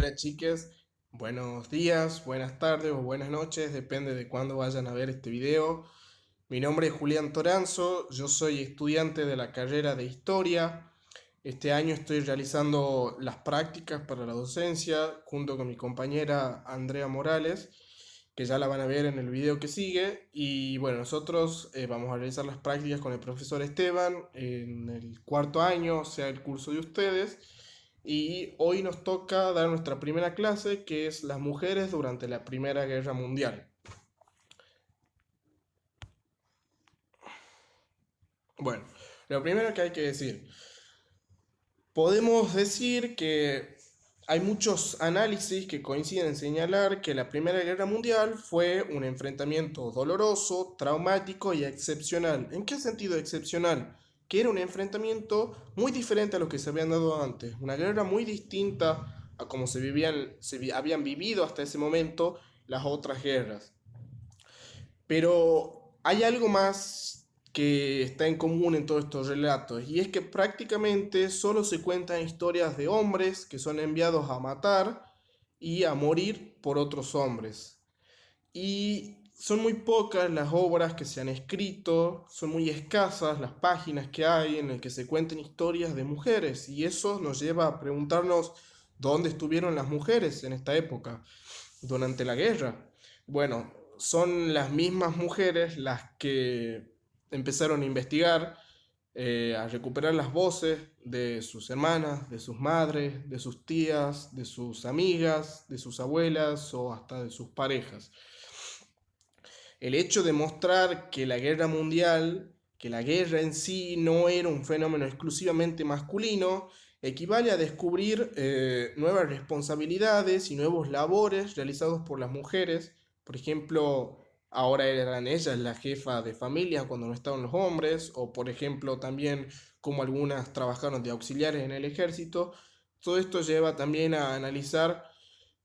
Hola chiques, buenos días, buenas tardes o buenas noches, depende de cuándo vayan a ver este video. Mi nombre es Julián Toranzo, yo soy estudiante de la carrera de Historia. Este año estoy realizando las prácticas para la docencia junto con mi compañera Andrea Morales, que ya la van a ver en el video que sigue. Y bueno, nosotros vamos a realizar las prácticas con el profesor Esteban en el cuarto año, o sea, el curso de ustedes. Y hoy nos toca dar nuestra primera clase, que es las mujeres durante la Primera Guerra Mundial. Bueno, lo primero que hay que decir, podemos decir que hay muchos análisis que coinciden en señalar que la Primera Guerra Mundial fue un enfrentamiento doloroso, traumático y excepcional. ¿En qué sentido excepcional? Que era un enfrentamiento muy diferente a lo que se habían dado antes, una guerra muy distinta a como habían vivido hasta ese momento las otras guerras. Pero hay algo más que está en común en todos estos relatos, y es que prácticamente solo se cuentan historias de hombres que son enviados a matar y a morir por otros hombres. Y son muy pocas las obras que se han escrito, son muy escasas las páginas que hay en las que se cuenten historias de mujeres, y eso nos lleva a preguntarnos dónde estuvieron las mujeres en esta época, durante la guerra. Bueno, son las mismas mujeres las que empezaron a investigar, a recuperar las voces de sus hermanas, de sus madres, de sus tías, de sus amigas, de sus abuelas o hasta de sus parejas. El hecho de mostrar que la guerra mundial, que la guerra en sí no era un fenómeno exclusivamente masculino, equivale a descubrir nuevas responsabilidades y nuevos labores realizados por las mujeres. Por ejemplo, ahora eran ellas la jefa de familia cuando no estaban los hombres, o por ejemplo también como algunas trabajaron de auxiliares en el ejército. Todo esto lleva también a analizar,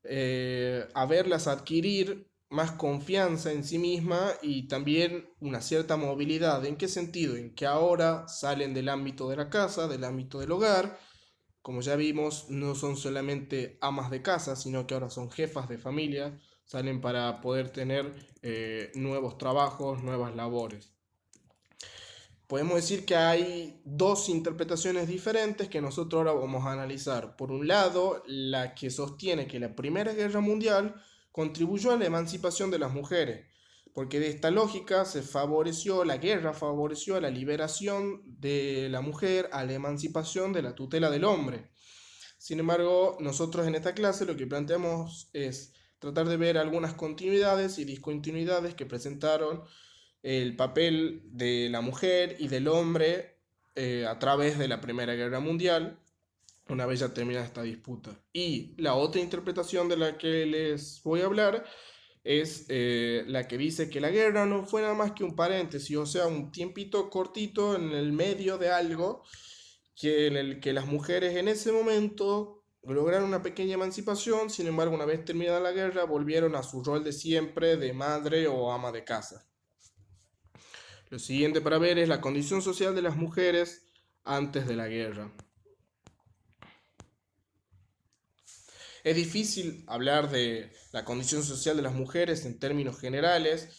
a verlas adquirir más confianza en sí misma y también una cierta movilidad. ¿En qué sentido? En que ahora salen del ámbito de la casa, del ámbito del hogar. Como ya vimos, no son solamente amas de casa, sino que ahora son jefas de familia, salen para poder tener nuevos trabajos, nuevas labores. Podemos decir que hay dos interpretaciones diferentes que nosotros ahora vamos a analizar. Por un lado, la que sostiene que la Primera Guerra Mundial contribuyó a la emancipación de las mujeres, porque de esta lógica la guerra favoreció a la liberación de la mujer, a la emancipación de la tutela del hombre. Sin embargo, nosotros en esta clase lo que planteamos es tratar de ver algunas continuidades y discontinuidades que presentaron el papel de la mujer y del hombre a través de la Primera Guerra Mundial, una vez ya terminada esta disputa. Y la otra interpretación de la que les voy a hablar es la que dice que la guerra no fue nada más que un paréntesis, o sea, un tiempito cortito en el medio de algo, que en el que las mujeres en ese momento lograron una pequeña emancipación. Sin embargo, una vez terminada la guerra, volvieron a su rol de siempre de madre o ama de casa. Lo siguiente para ver es la condición social de las mujeres antes de la guerra. Es difícil hablar de la condición social de las mujeres en términos generales,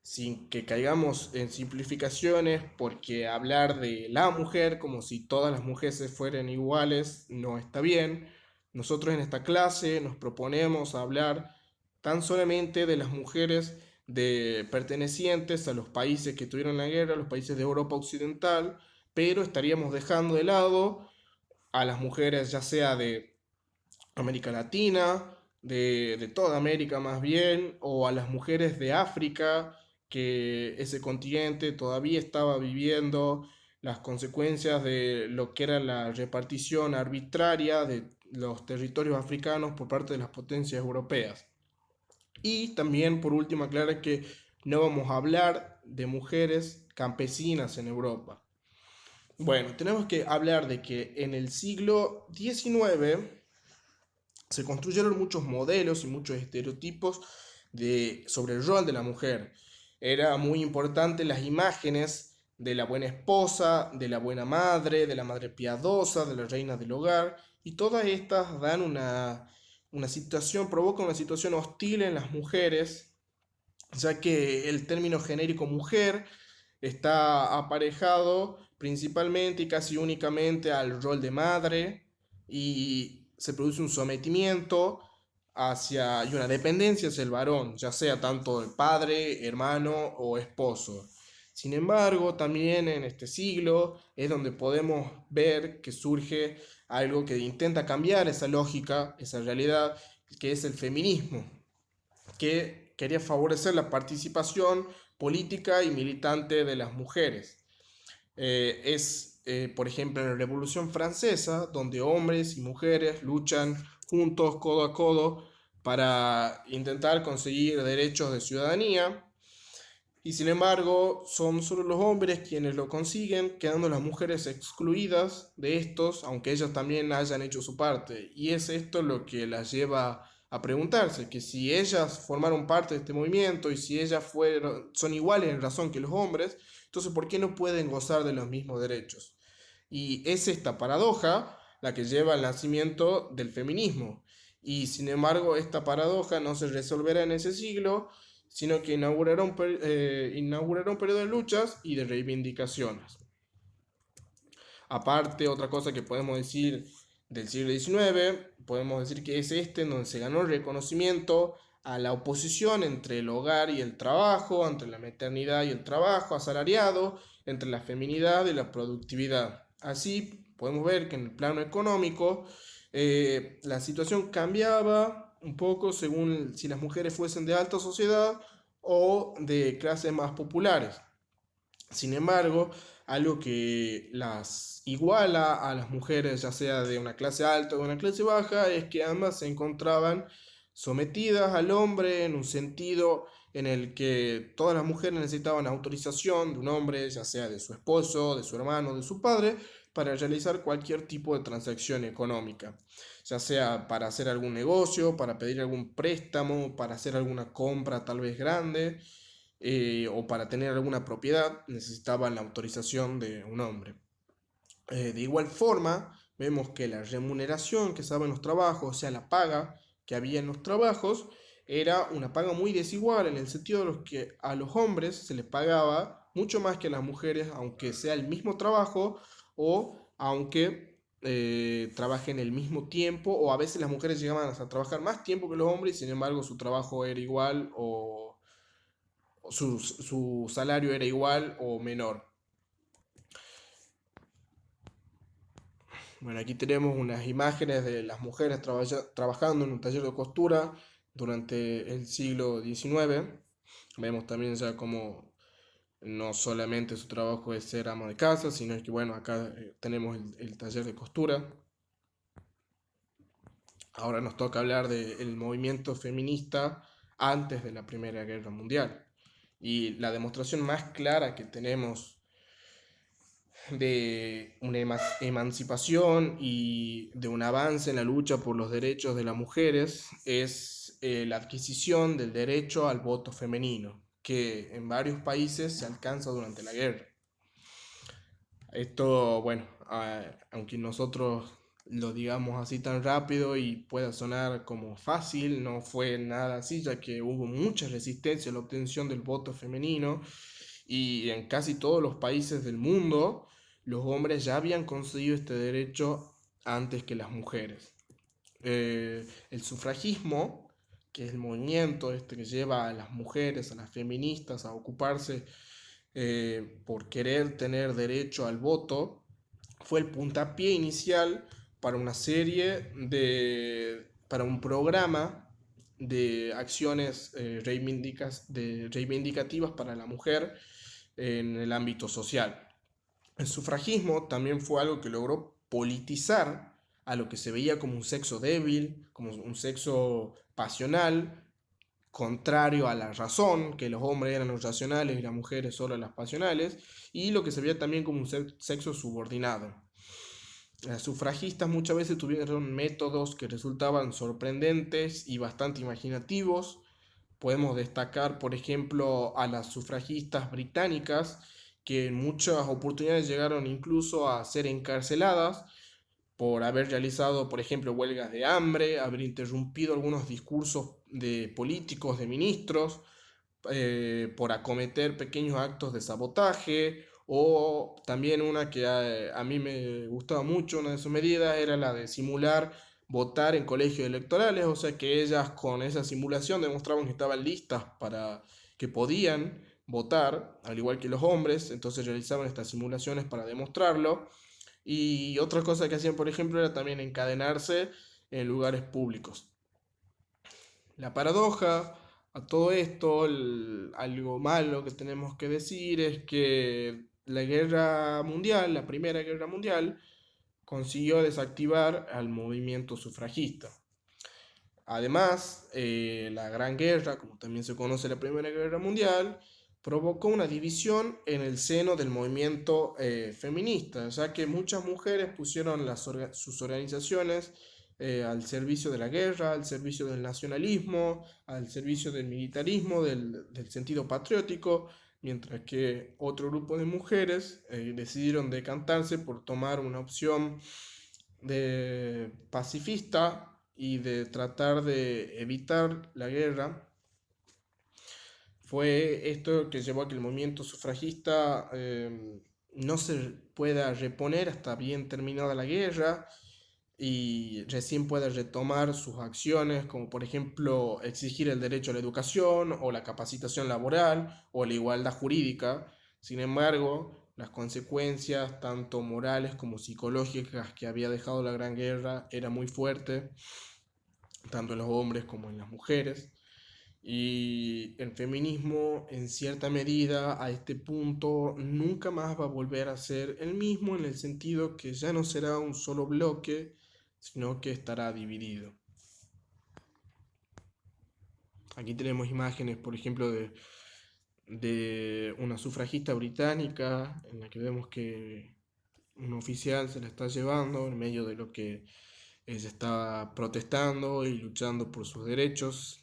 sin que caigamos en simplificaciones, porque hablar de la mujer como si todas las mujeres fueran iguales no está bien. Nosotros en esta clase nos proponemos hablar tan solamente de las mujeres pertenecientes a los países que tuvieron la guerra, los países de Europa Occidental, pero estaríamos dejando de lado a las mujeres ya sea de América Latina, de toda América más bien, o a las mujeres de África, que ese continente todavía estaba viviendo las consecuencias de lo que era la repartición arbitraria de los territorios africanos por parte de las potencias europeas. Y también, por último, aclarar que no vamos a hablar de mujeres campesinas en Europa. Bueno, tenemos que hablar de que en el siglo XIX se construyeron muchos modelos y muchos estereotipos sobre el rol de la mujer. Era muy importante las imágenes de la buena esposa, de la buena madre, de la madre piadosa, de la reina del hogar, y todas estas dan provoca una situación hostil en las mujeres, ya que el término genérico mujer está aparejado principalmente y casi únicamente al rol de madre, y se produce un sometimiento y una dependencia hacia el varón, ya sea tanto el padre, hermano o esposo. Sin embargo, también en este siglo es donde podemos ver que surge algo que intenta cambiar esa lógica, esa realidad, que es el feminismo, que quería favorecer la participación política y militante de las mujeres. Por ejemplo, en la Revolución Francesa, donde hombres y mujeres luchan juntos, codo a codo, para intentar conseguir derechos de ciudadanía, y sin embargo son solo los hombres quienes lo consiguen, quedando las mujeres excluidas de estos, aunque ellas también hayan hecho su parte. Y es esto lo que las lleva a preguntarse, que si ellas formaron parte de este movimiento y si ellas son iguales en razón que los hombres, entonces ¿por qué no pueden gozar de los mismos derechos? Y es esta paradoja la que lleva al nacimiento del feminismo. Y sin embargo, esta paradoja no se resolverá en ese siglo, sino que inaugurará un periodo de luchas y de reivindicaciones. Aparte, otra cosa que podemos decir del siglo XIX, podemos decir que es este en donde se ganó el reconocimiento a la oposición entre el hogar y el trabajo, entre la maternidad y el trabajo asalariado, entre la feminidad y la productividad. Así podemos ver que en el plano económico la situación cambiaba un poco según si las mujeres fuesen de alta sociedad o de clases más populares. Sin embargo, algo que las iguala a las mujeres, ya sea de una clase alta o de una clase baja, es que ambas se encontraban sometidas al hombre en un sentido en el que todas las mujeres necesitaban autorización de un hombre, ya sea de su esposo, de su hermano, de su padre, para realizar cualquier tipo de transacción económica, ya sea para hacer algún negocio, para pedir algún préstamo, para hacer alguna compra tal vez grande, o para tener alguna propiedad, necesitaban la autorización de un hombre. De igual forma, vemos que la remuneración que se daba en los trabajos, o sea, la paga que había en los trabajos, era una paga muy desigual, en el sentido de que a los hombres se les pagaba mucho más que a las mujeres, aunque sea el mismo trabajo o aunque trabajen el mismo tiempo, o a veces las mujeres llegaban a trabajar más tiempo que los hombres y sin embargo su trabajo era igual, o su salario era igual o menor. Bueno, aquí tenemos unas imágenes de las mujeres trabajando en un taller de costura durante el siglo XIX. Vemos también ya como no solamente su trabajo es ser ama de casa, sino que bueno, acá tenemos el taller de costura. Ahora nos toca hablar del movimiento feminista antes de la Primera Guerra Mundial. Y la demostración más clara que tenemos de una emancipación y de un avance en la lucha por los derechos de las mujeres es la adquisición del derecho al voto femenino, que en varios países se alcanza durante la guerra. Esto, bueno, aunque nosotros lo digamos así tan rápido y pueda sonar como fácil, no fue nada así, ya que hubo mucha resistencia a la obtención del voto femenino, y en casi todos los países del mundo los hombres ya habían conseguido este derecho antes que las mujeres. El sufragismo, que es el movimiento este que lleva a las mujeres, a las feministas a ocuparse por querer tener derecho al voto, fue el puntapié inicial para una para un programa de acciones reivindicativas para la mujer en el ámbito social. El sufragismo también fue algo que logró politizar a lo que se veía como un sexo débil, como un sexo pasional, contrario a la razón, que los hombres eran los racionales y las mujeres solo las pasionales, y lo que se veía también como un sexo subordinado. Las sufragistas muchas veces tuvieron métodos que resultaban sorprendentes y bastante imaginativos. Podemos destacar, por ejemplo, a las sufragistas británicas, que en muchas oportunidades llegaron incluso a ser encarceladas por haber realizado, por ejemplo, huelgas de hambre, haber interrumpido algunos discursos de políticos, de ministros, por acometer pequeños actos de sabotaje, o también una que a mí me gustaba mucho, una de sus medidas era la de simular votar en colegios electorales, o sea que ellas con esa simulación demostraban que estaban listas para que podían votar, al igual que los hombres, entonces realizaban estas simulaciones para demostrarlo. Y otra cosa que hacían, por ejemplo, era también encadenarse en lugares públicos. La paradoja a todo esto, algo malo que tenemos que decir es que la guerra mundial, la Primera Guerra Mundial, consiguió desactivar al movimiento sufragista. Además, la Gran Guerra, como también se conoce la Primera Guerra Mundial, provocó una división en el seno del movimiento feminista, ya que muchas mujeres pusieron sus organizaciones al servicio de la guerra, al servicio del nacionalismo, al servicio del militarismo, del sentido patriótico, mientras que otro grupo de mujeres decidieron decantarse por tomar una opción de pacifista y de tratar de evitar la guerra. Fue esto que llevó a que el movimiento sufragista no se pueda reponer hasta bien terminada la guerra y recién pueda retomar sus acciones, como por ejemplo exigir el derecho a la educación o la capacitación laboral o la igualdad jurídica. Sin embargo, las consecuencias tanto morales como psicológicas que había dejado la Gran Guerra era muy fuerte, tanto en los hombres como en las mujeres. Y el feminismo, en cierta medida, a este punto, nunca más va a volver a ser el mismo, en el sentido que ya no será un solo bloque, sino que estará dividido. Aquí tenemos imágenes, por ejemplo, de una sufragista británica, en la que vemos que un oficial se la está llevando en medio de lo que ella está protestando y luchando por sus derechos.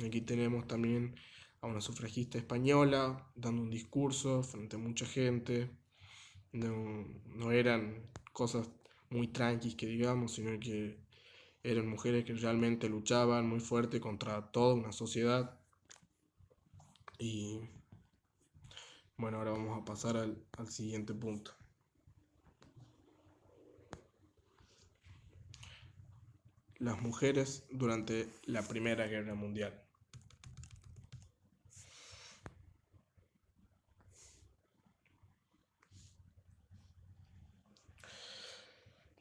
Aquí tenemos también a una sufragista española dando un discurso frente a mucha gente. No eran cosas muy tranquis que digamos, sino que eran mujeres que realmente luchaban muy fuerte contra toda una sociedad. Y bueno, ahora vamos a pasar al siguiente punto. Las mujeres durante la Primera Guerra Mundial.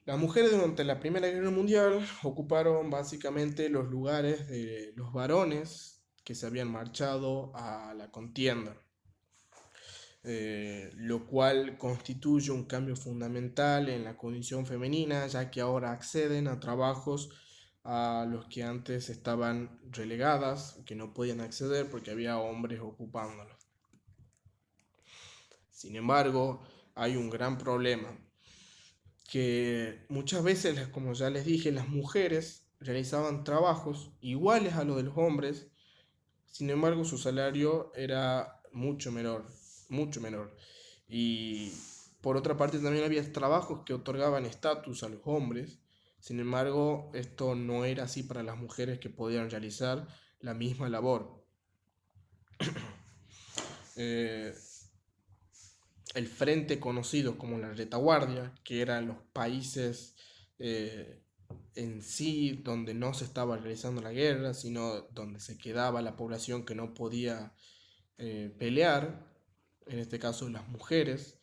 Las mujeres durante la Primera Guerra Mundial ocuparon básicamente los lugares de los varones que se habían marchado a la contienda, lo cual constituye un cambio fundamental en la condición femenina, ya que ahora acceden a trabajos a los que antes estaban relegadas, que no podían acceder porque había hombres ocupándolos. Sin embargo, hay un gran problema, que muchas veces, como ya les dije, las mujeres realizaban trabajos iguales a los de los hombres, sin embargo su salario era mucho menor, mucho menor. Y por otra parte también había trabajos que otorgaban estatus a los hombres, sin embargo esto no era así para las mujeres que podían realizar la misma labor. Eh, el frente conocido como la retaguardia, que eran los países eh, en sí donde no se estaba realizando la guerra, sino donde se quedaba la población que no podía pelear, en este caso las mujeres,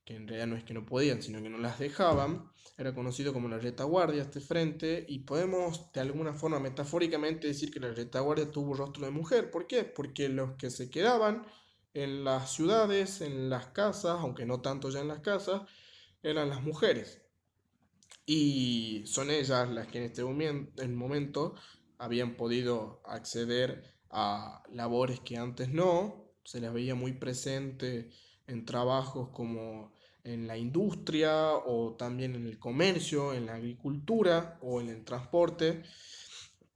que en realidad no es que no podían, sino que no las dejaban, era conocido como la retaguardia este frente, y podemos de alguna forma metafóricamente decir que la retaguardia tuvo rostro de mujer. ¿Por qué? Porque los que se quedaban en las ciudades, en las casas, aunque no tanto ya en las casas, eran las mujeres. Y son ellas las que en este momento habían podido acceder a labores que antes no, se las veía muy presente en trabajos como en la industria o también en el comercio, en la agricultura o en el transporte.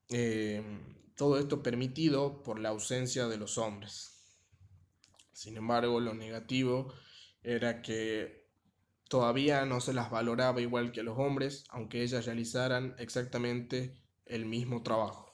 Eh, Todo esto permitido por la ausencia de los hombres. Sin embargo, lo negativo era que Todavía no se las valoraba igual que a los hombres, aunque ellas realizaran exactamente el mismo trabajo.